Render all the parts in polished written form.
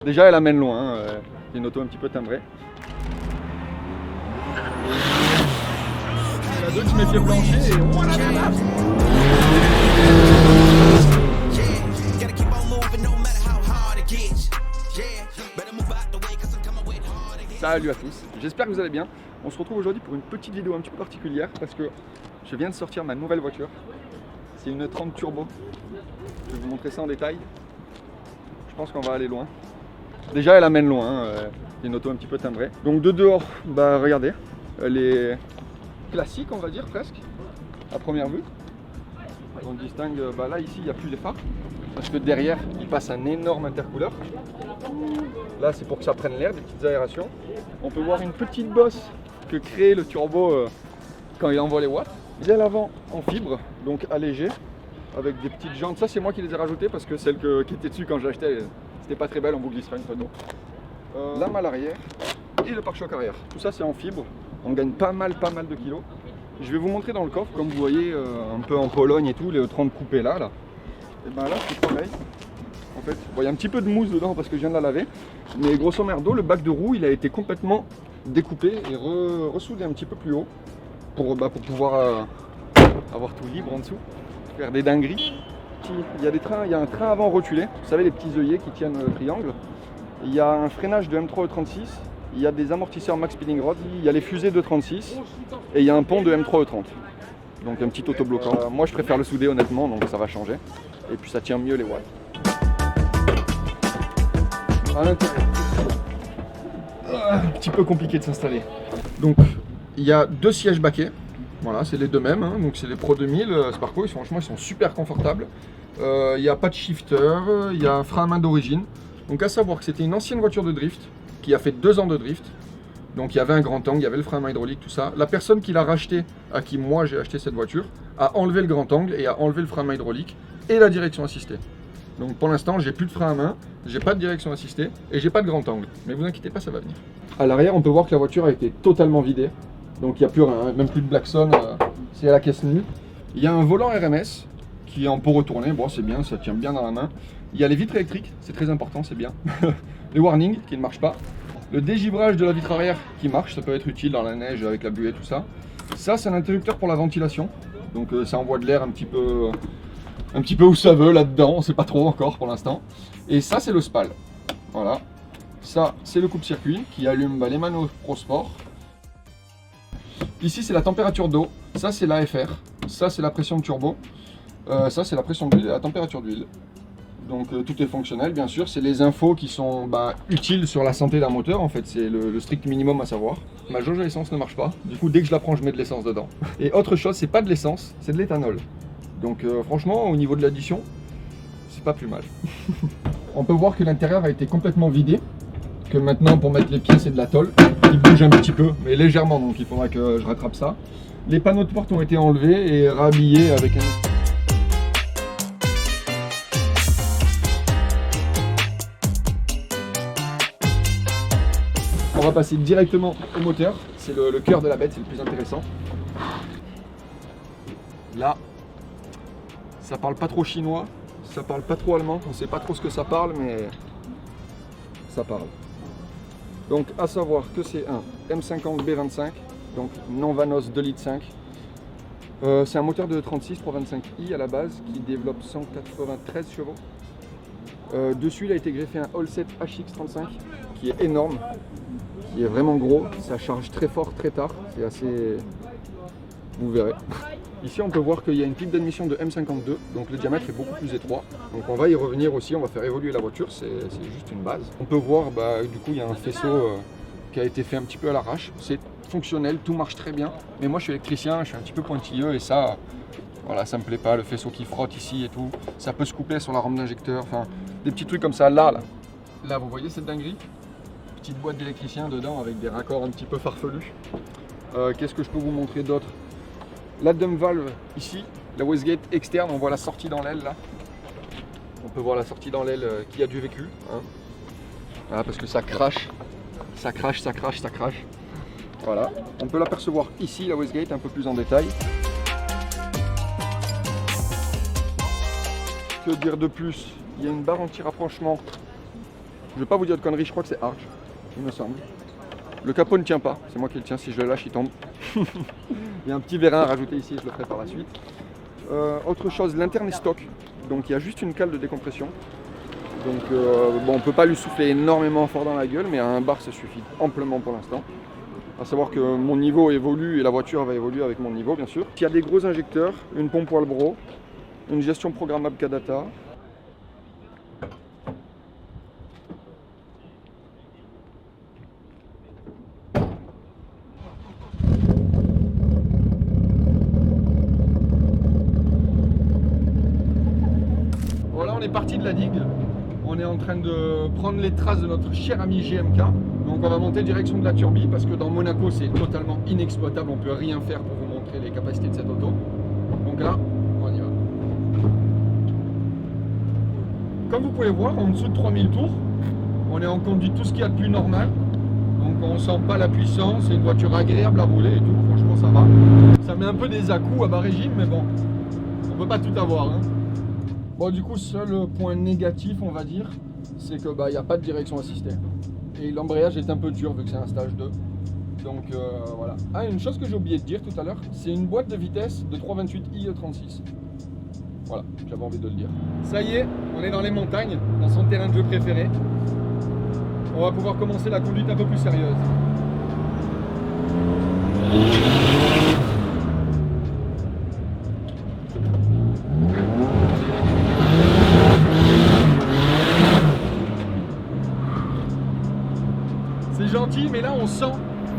Déjà elle amène loin, c'est une auto un petit peu timbrée. La 2 tu mets pied plancher et voilà. Salut à tous, j'espère que vous allez bien. On se retrouve aujourd'hui pour une petite vidéo un petit peu particulière parce que je viens de sortir ma nouvelle voiture. C'est une 30 turbo. Je vais vous montrer ça en détail. Je pense qu'on va aller loin. Déjà elle amène loin, c'est une auto un petit peu timbrée. Donc de dehors, bah regardez, elle est classique on va dire presque, à première vue. On distingue, bah là ici il n'y a plus les phares, parce que derrière il passe un énorme intercooleur. Là c'est pour que ça prenne l'air, des petites aérations. On peut voir une petite bosse que crée le turbo quand il envoie les watts. Il est à l'avant en fibre, donc allégé, avec des petites jantes. Ça c'est moi qui les ai rajoutées parce que celle qui était dessus quand j'ai acheté, c'était pas très belle, on vous glissera une fois d'eau. La malle arrière et le pare-choc arrière. Tout ça c'est en fibre, on gagne pas mal de kilos. Je vais vous montrer dans le coffre, comme vous voyez un peu en Pologne et tout, les 30 coupés là. Et ben là c'est pareil. En fait, bon, il y a un petit peu de mousse dedans parce que je viens de la laver. Mais grosso merdo, le bac de roue il a été complètement découpé et ressoudé un petit peu plus haut pour pouvoir avoir tout libre en dessous, faire des dingueries. Il y a un train avant rotulé, vous savez les petits œillets qui tiennent le triangle. Il y a un freinage de M3 E36, il y a des amortisseurs Max Spinning Rod, il y a les fusées de 36 et il y a un pont de M3 E30. Donc un petit autobloquant. Moi je préfère le souder honnêtement, donc ça va changer. Et puis ça tient mieux les watts. À l'intérieur, un petit peu compliqué de s'installer. Donc il y a deux sièges baquets. Voilà, c'est les deux mêmes, hein. Donc c'est les Pro 2000 Sparco, franchement ils sont super confortables. Il n'y a pas de shifter, il y a un frein à main d'origine. Donc à savoir que c'était une ancienne voiture de drift qui a fait 2 ans de drift. Donc il y avait un grand angle, il y avait le frein à main hydraulique, tout ça. La personne qui l'a racheté, à qui moi j'ai acheté cette voiture, a enlevé le grand angle et a enlevé le frein à main hydraulique et la direction assistée. Donc pour l'instant j'ai plus de frein à main, j'ai pas de direction assistée et j'ai pas de grand angle. Mais vous inquiétez pas, ça va venir. À l'arrière on peut voir que la voiture a été totalement vidée. Donc il n'y a plus rien, même plus de klaxon, c'est à la caisse nue. Il y a un volant RMS qui est en pot retourné, bon c'est bien, ça tient bien dans la main. Il y a les vitres électriques, c'est très important, c'est bien. Les warnings qui ne marchent pas. Le dégivrage de la vitre arrière qui marche, ça peut être utile dans la neige avec la buée, tout ça. Ça c'est un interrupteur pour la ventilation, donc ça envoie de l'air un petit peu où ça veut là-dedans, on ne sait pas trop encore pour l'instant. Et ça c'est le SPAL, voilà. Ça c'est le coupe-circuit qui allume les manos Pro Sport. Ici c'est la température d'eau, ça c'est l'AFR, ça c'est la pression de turbo, ça c'est la pression d'huile et la température d'huile. Donc tout est fonctionnel bien sûr, c'est les infos qui sont utiles sur la santé d'un moteur en fait, c'est le strict minimum à savoir. Ma jauge à essence ne marche pas, du coup dès que je la prends je mets de l'essence dedans. Et autre chose, c'est pas de l'essence, c'est de l'éthanol. Donc franchement au niveau de l'addition, c'est pas plus mal. On peut voir que l'intérieur a été complètement vidé. Que maintenant pour mettre les pieds c'est de la tôle qui bouge un petit peu mais légèrement, donc il faudra que je rattrape ça. Les panneaux de porte ont été enlevés et rhabillés avec un... On va passer directement au moteur, c'est le cœur de la bête, c'est le plus intéressant. Là, ça parle pas trop chinois, ça parle pas trop allemand, on sait pas trop ce que ça parle mais ça parle. Donc à savoir que c'est un M50B25, donc Nonvanos 2,5 litres. C'est un moteur de 36 Pro 25i à la base qui développe 193 chevaux. Dessus il a été greffé un Allset HX35 qui est énorme, qui est vraiment gros, ça charge très fort très tard, c'est assez... vous verrez. Ici on peut voir qu'il y a une pipe d'admission de M52, donc le diamètre est beaucoup plus étroit. Donc on va y revenir aussi, on va faire évoluer la voiture, c'est juste une base. On peut voir, du coup il y a un faisceau qui a été fait un petit peu à l'arrache. C'est fonctionnel, tout marche très bien. Mais moi je suis électricien, je suis un petit peu pointilleux et ça, voilà, ça me plaît pas. Le faisceau qui frotte ici et tout, ça peut se couper sur la rampe d'injecteur, enfin des petits trucs comme ça. Là vous voyez cette dinguerie? Petite boîte d'électricien dedans avec des raccords un petit peu farfelus. Qu'est-ce que je peux vous montrer d'autre? La dump valve ici, la wastegate externe, on voit la sortie dans l'aile là. On peut voir la sortie dans l'aile qui a du vécu. Hein. Voilà, parce que ça crache, ça crache. Voilà. On peut l'apercevoir ici, la wastegate, un peu plus en détail. Que dire de plus? Il y a une barre anti-rapprochement vais pas vous dire de conneries, je crois que c'est Arch, il me semble. Le capot ne tient pas, c'est moi qui le tiens, si je le lâche il tombe. Il y a un petit vérin à rajouter ici, je le ferai par la suite. Autre chose, l'interne est stock, donc il y a juste une cale de décompression. Donc bon, on ne peut pas lui souffler énormément fort dans la gueule, mais à un bar ça suffit amplement pour l'instant. À savoir que mon niveau évolue et la voiture va évoluer avec mon niveau bien sûr. Il y a des gros injecteurs, une pompe Walbro, une gestion programmable Kadata. Voilà, on est parti de la digue. On est en train de prendre les traces de notre cher ami GMK. Donc on va monter direction de la Turbie parce que dans Monaco c'est totalement inexploitable. On ne peut rien faire pour vous montrer les capacités de cette auto. Donc là, on y va. Comme vous pouvez voir, en dessous de 3000 tours, on est en conduite tout ce qu'il y a de plus normal. Donc on sent pas la puissance, c'est une voiture agréable à rouler et tout, franchement ça va. Ça met un peu des à-coups à bas régime, mais bon, on peut pas tout avoir. Hein. Bon, du coup, seul point négatif, on va dire, c'est que n'y a pas de direction assistée. Et l'embrayage est un peu dur vu que c'est un stage 2. Donc voilà. Ah, une chose que j'ai oublié de dire tout à l'heure, c'est une boîte de vitesse de 328 IE36. Voilà, j'avais envie de le dire. Ça y est, on est dans les montagnes, dans son terrain de jeu préféré. On va pouvoir commencer la conduite un peu plus sérieuse. C'est gentil, mais là on sent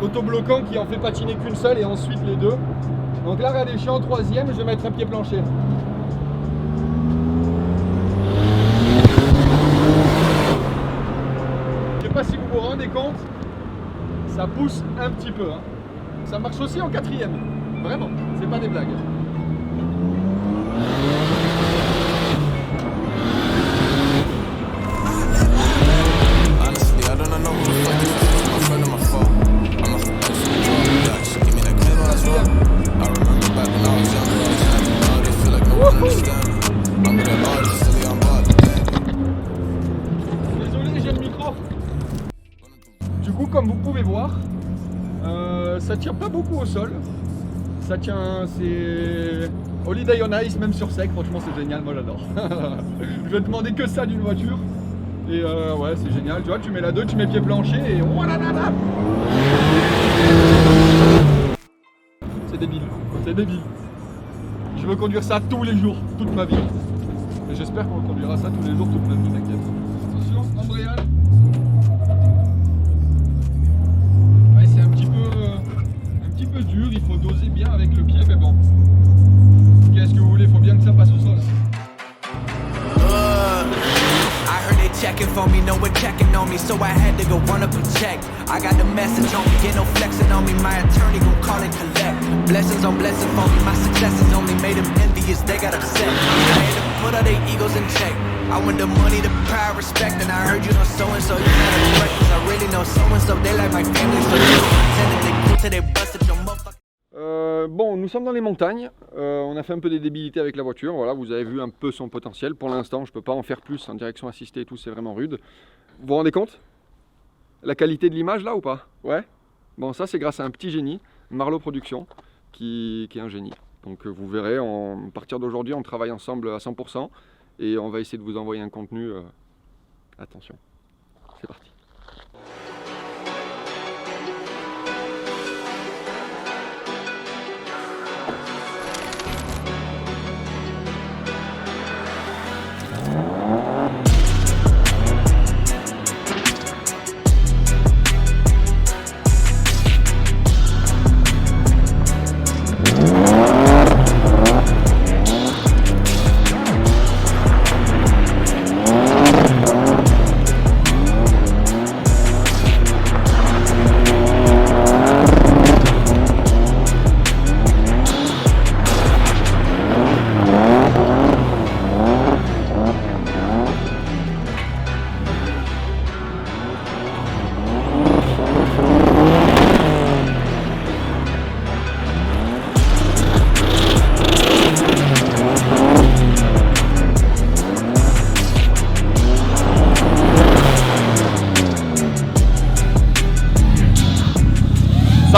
l'autobloquant qui en fait patiner qu'une seule et ensuite les deux. Donc là, regardez, je suis en troisième, je vais mettre un pied plancher. Je sais pas si vous vous rendez compte, ça pousse un petit peu. Hein. Ça marche aussi en quatrième, vraiment, c'est pas des blagues. Désolé, j'ai le micro. Du coup, comme vous pouvez voir, ça tient pas beaucoup au sol. Ça tient, c'est Holiday on Ice, même sur sec. Franchement, c'est génial, moi j'adore. Je vais demander que ça d'une voiture. Et ouais, c'est génial. Tu vois, tu mets la 2, tu mets pied plancher et voilà. C'est débile, c'est débile. Je veux conduire ça tous les jours, toute ma vie. Et j'espère qu'on conduira ça tous les jours, toute notre vie, t'inquiète. Attention, embrayage. Ouais, c'est un petit peu dur, il faut doser bien avec le pied, mais bon. Qu'est-ce que vous voulez, il faut bien que ça passe au sol. Checking for me, no one checking on me, so I had to go run up and check. I got the message on me, get no flexing on me, my attorney gon' call and collect. Blessings on blessings for me, my successes only made them envious, they got upset. I had to put all their egos in check. I want the money, the pride, respect, and I heard you know so-and-so, you not a threat, cause I really know so-and-so, they like my family, so they pretending they cool till they busted your motherfucker. Bon, nous sommes dans les montagnes, on a fait un peu des débilités avec la voiture, voilà, vous avez vu un peu son potentiel. Pour l'instant, je ne peux pas en faire plus en direction assistée et tout, c'est vraiment rude. Vous vous rendez compte? La qualité de l'image là ou pas? Ouais. Bon, ça c'est grâce à un petit génie, Marlowe Productions, qui est un génie. Donc vous verrez, à partir d'aujourd'hui, on travaille ensemble à 100% et on va essayer de vous envoyer un contenu. Attention, c'est parti.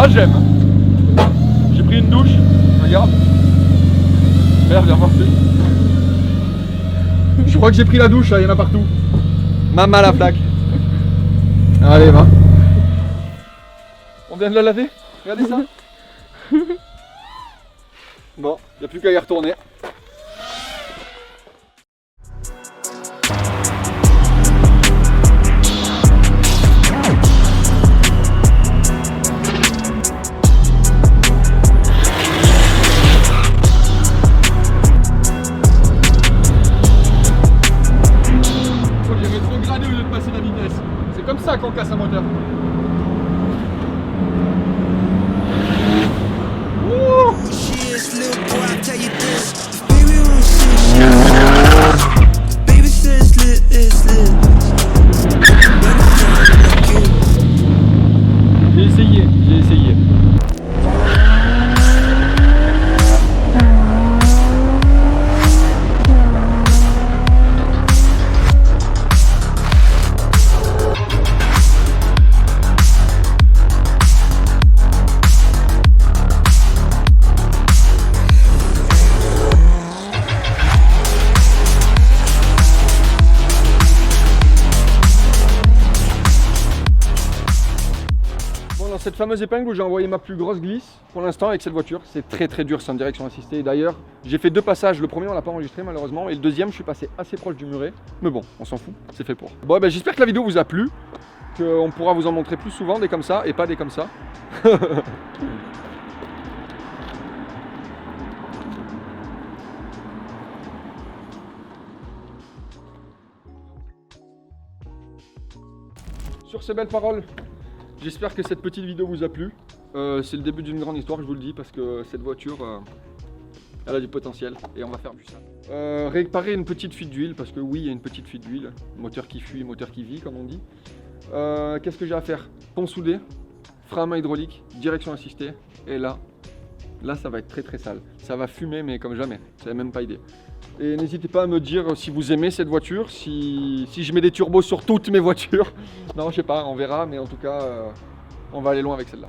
Ça j'aime. J'ai pris une douche, regarde. Merde, viens voir. Je crois que j'ai pris la douche, il y en a partout. Maman la flaque. Allez, va. On vient de la laver. Regardez ça. Bon, il n'y a plus qu'à y retourner. C'est comme ça qu'on casse un moteur. J'ai essayé. Dans cette fameuse épingle où j'ai envoyé ma plus grosse glisse pour l'instant avec cette voiture, c'est très dur, c'est en direction assistée. D'ailleurs, j'ai fait 2 passages, le premier on l'a pas enregistré malheureusement et le deuxième je suis passé assez proche du muret. Mais bon, on s'en fout, c'est fait pour. Bon ben j'espère que la vidéo vous a plu, qu'on pourra vous en montrer plus souvent des comme ça et pas des comme ça. Sur ces belles paroles, j'espère que cette petite vidéo vous a plu. C'est le début d'une grande histoire, je vous le dis, parce que cette voiture, elle a du potentiel et on va faire du ça. Réparer une petite fuite d'huile, parce que oui, il y a une petite fuite d'huile. Moteur qui fuit, moteur qui vit, comme on dit. Qu'est-ce que j'ai à faire? Pont soudé, frein à main hydraulique, direction assistée. Et là, ça va être très sale. Ça va fumer, mais comme jamais. Vous n'avez même pas idée. Et n'hésitez pas à me dire si vous aimez cette voiture, si je mets des turbos sur toutes mes voitures. Non, je sais pas, on verra, mais en tout cas, on va aller loin avec celle-là.